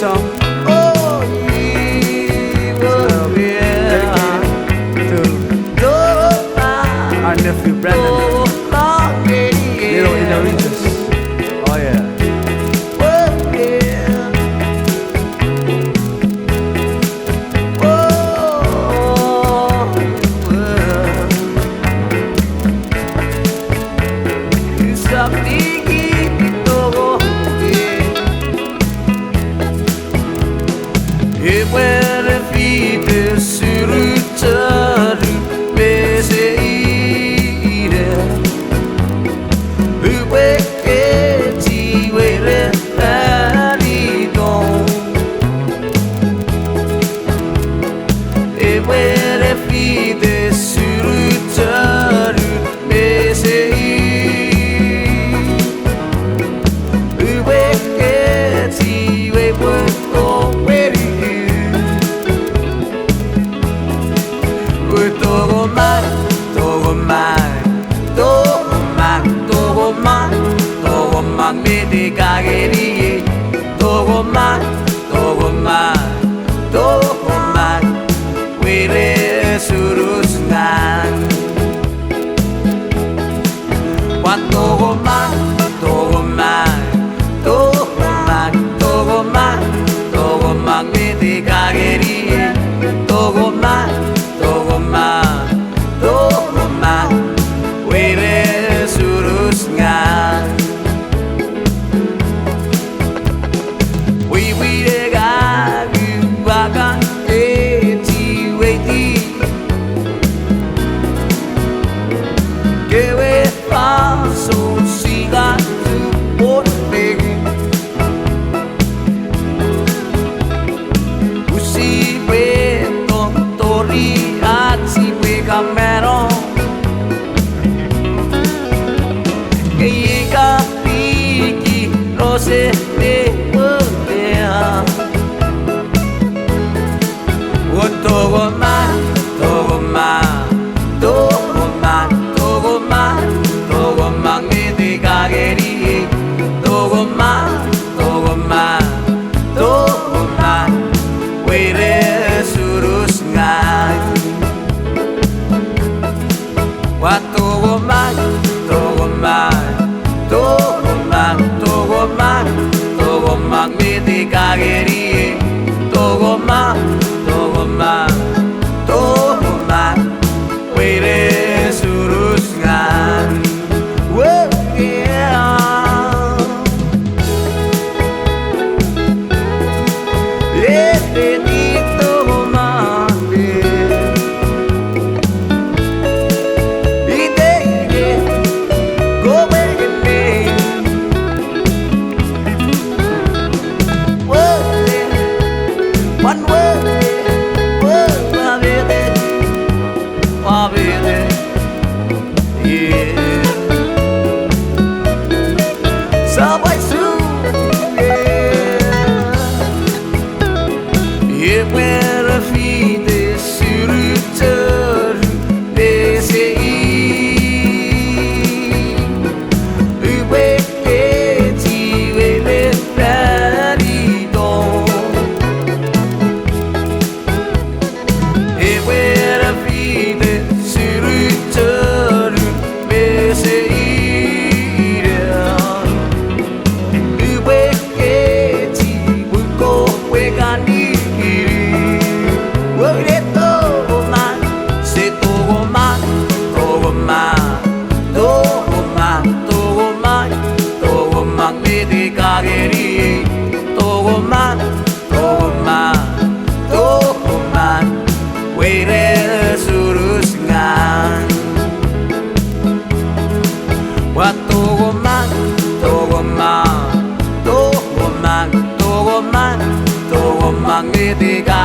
song. Our nephew Brandon, little in the regions. Oh yeah. Tongomang, wire surusnan. Wat Tongomang, mete kageri. Tongomang, wire surusnan. Tongomang, mete kageri. Tongomang, wire surusngan. Wat Tongomang, mete kageri. Tongomang, wire surusngan. Whoa, yeah. One word, yeah. Subway Sou, yeah. Et when la fille sur le terre des Tongomang, wire surusngan. Wat Tongomang, mete kageri.